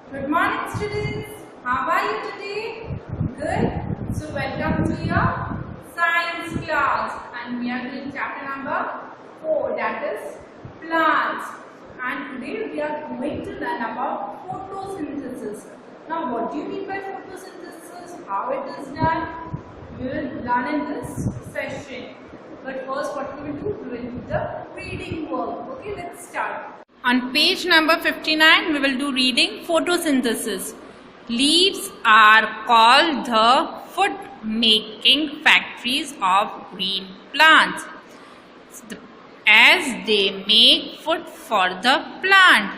Good morning students. How are you today? Good. So welcome to your science class and we are doing chapter number 4, that is plants. And today we are going to learn about photosynthesis. Now what do you mean by photosynthesis? How it is done? We will learn in this session. But first what we will do? We will do the reading work. Okay, let's start. On page number 59, we will do reading photosynthesis. Leaves are called the food-making factories of green plants, as they make food for the plant.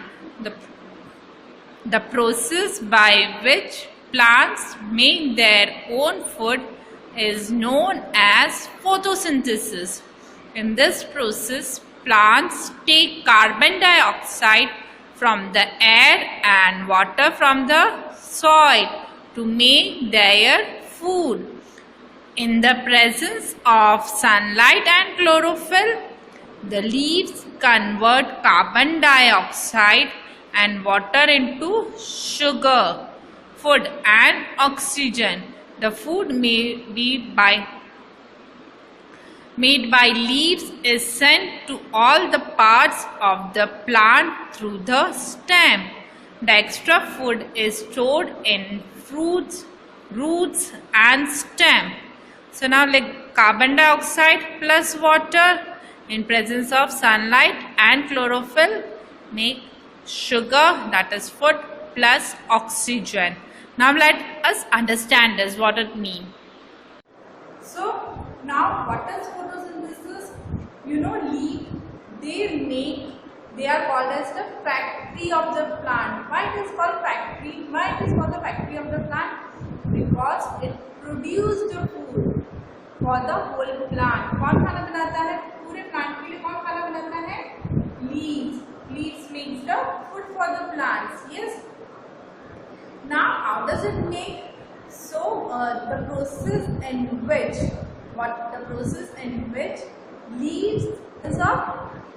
The process by which plants make their own food is known as photosynthesis. In this process, plants take carbon dioxide from the air and water from the soil to make their food. In the presence of sunlight and chlorophyll, the leaves convert carbon dioxide and water into sugar, food and oxygen. The food made by leaves is sent to all the parts of the plant through the stem. The extra food is stored in fruits, roots and stem. So now like carbon dioxide plus water in presence of sunlight and chlorophyll make sugar, that is food, plus oxygen. Now let us understand this, what it means. So now what is photosynthesis? You know, leaf, they are called as the factory of the plant. Why it is called factory? Why it is called the factory of the plant? Because it produces the food for the whole plant. कौन खाना बनाता है? पूरे plant के लिए कौन खाना बनाता है? Leaves. Leaves makes the food for the plants. Yes. Now how does it make? So the process in which leaves is of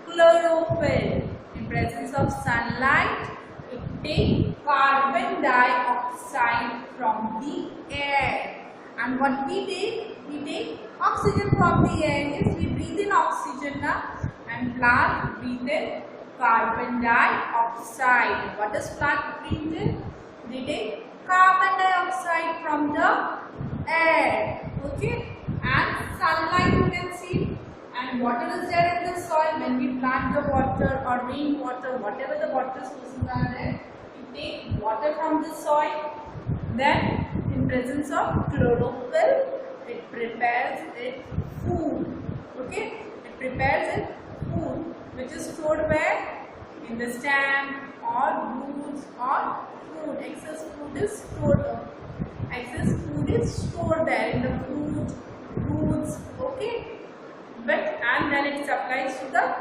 chlorophyll. In presence of sunlight, it takes carbon dioxide from the air. And what we take? We take oxygen from the air. Yes, we breathe in oxygen now, and plants breathe in carbon dioxide. What does plant breathe in? They take carbon dioxide from the air. Okay. And sunlight you can see, and water is there in the soil. When we plant the water or rainwater, whatever the water sources are there, we take water from the soil. Then in presence of chlorophyll, it prepares its food. Okay, it prepares its food, which is stored where? In the stem or roots or fruit. Excess food is stored there in the fruit, roots. Okay, and then it supplies to the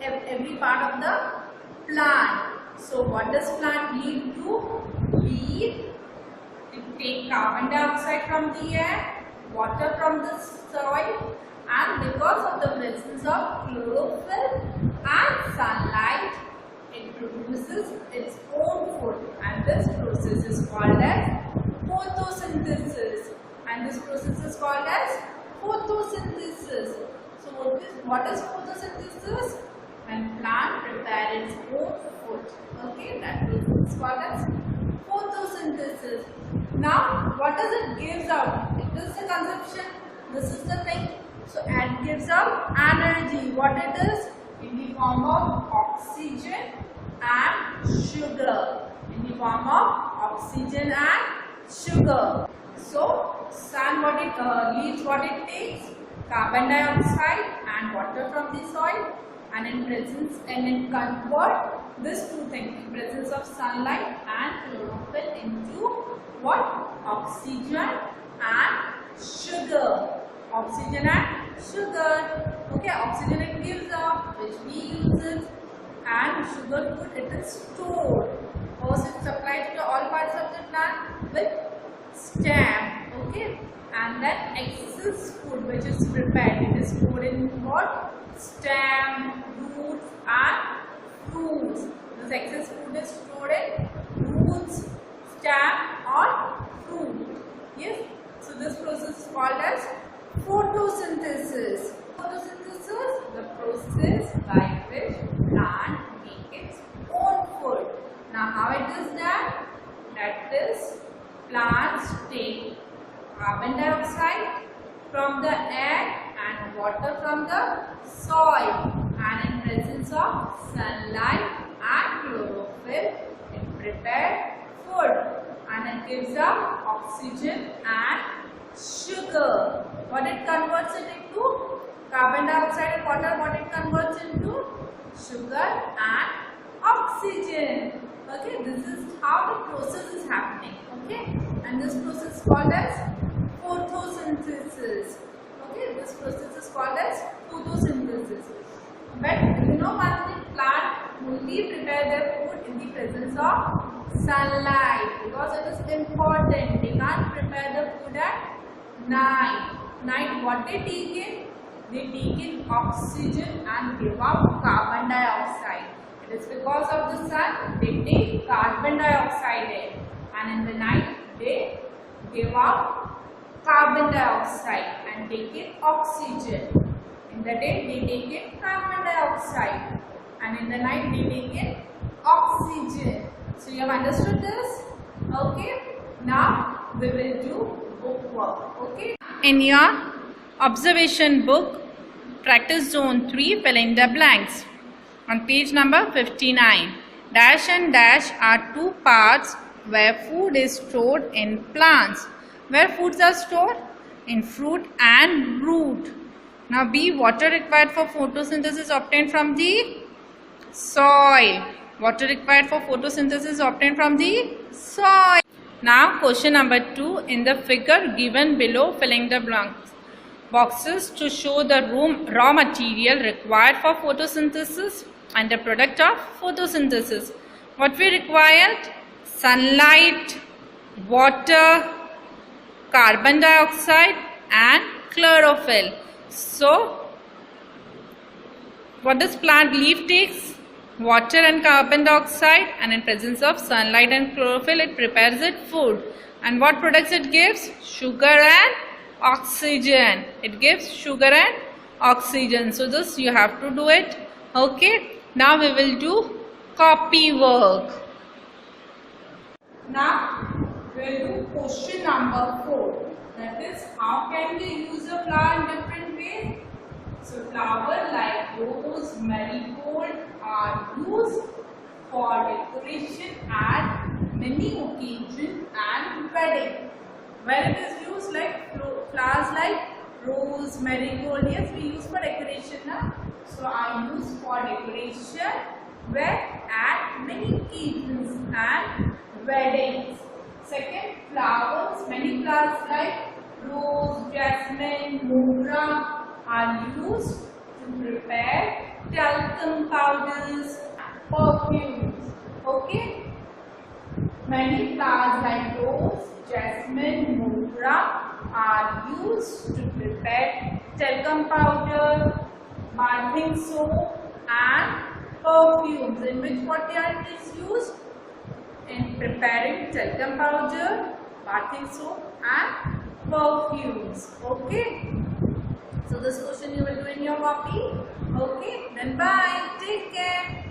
every part of the plant. So what does plant leaf do? It takes carbon dioxide from the air, water from the soil, and because of the presence of chlorophyll and sunlight, it produces its own food, and this process is called as photosynthesis. So what is photosynthesis? When plant prepare its own food. Okay, that is called as photosynthesis. Now what does it gives out? It is the consumption. This is the thing. So it gives out energy. What it is? In the form of oxygen and sugar. So sun leaves what it takes? Carbon dioxide and water from the soil, and it convert these two things in presence of sunlight and chlorophyll into what? Oxygen and sugar. Okay, oxygen it gives up, which we use it, and sugar food it is stored. First it supplied to all parts of the plant with stem. Okay, and then excess food which is prepared, it is stored in what? Stem, roots and fruits. This excess food is stored in it is done? That is, plants take carbon dioxide from the air and water from the soil, and in presence of sunlight and chlorophyll it prepares food, and it gives up oxygen and sugar. What it converts it into? Carbon dioxide and water. What it converts into? Sugar and oxygen. Okay, this is how the process is happening. Okay, and this process is called as photosynthesis. Okay, this process is called as photosynthesis. But you know one thing, plant only prepare their food in the presence of sunlight, because it is important. They can't prepare the food at night. Night, what they take in? They take in oxygen and give up carbon dioxide. It is because of the sun they take carbon dioxide in, and in the night they give up carbon dioxide and take in oxygen. In the day they take in carbon dioxide, and in the night they take in oxygen. So you have understood this? Okay. Now we will do book work. Okay. In your observation book, practice zone 3, fill in the blanks. On page number 59, dash and dash are two parts where food is stored in plants. Where foods are stored? In fruit and root. Now B, water required for photosynthesis obtained from the soil. Water required for photosynthesis obtained from the soil. Now question number 2, in the figure given below, filling the blanks. Boxes to show the raw material required for photosynthesis and the product of photosynthesis. What we required? Sunlight, water, carbon dioxide and chlorophyll. So, what does plant leaf takes? Water and carbon dioxide, and in presence of sunlight and chlorophyll it prepares it food. And what products it gives? Sugar and oxygen. It gives sugar and oxygen. So this you have to do it. Okay. Now we will do copy work. Now we will do question number 4. That is, how can we use a flower in different ways? So flowers like rose, marigold are used for decoration at many occasions and wedding. Where it is used, like flowers like rose, marigold, yes, we use for decoration. Huh? So I use for decoration where at many occasions and weddings. Second, flowers, many flowers like rose, jasmine, mogra are used to prepare talcum powders, perfumes. Okay. Many flowers like rose, jasmine, mogra are used to prepare talcum powder, bathing soap and perfumes. In which material is used? In preparing talcum powder, bathing soap and perfumes. Okay. So this question you will do in your copy. Okay. Then bye. Take care.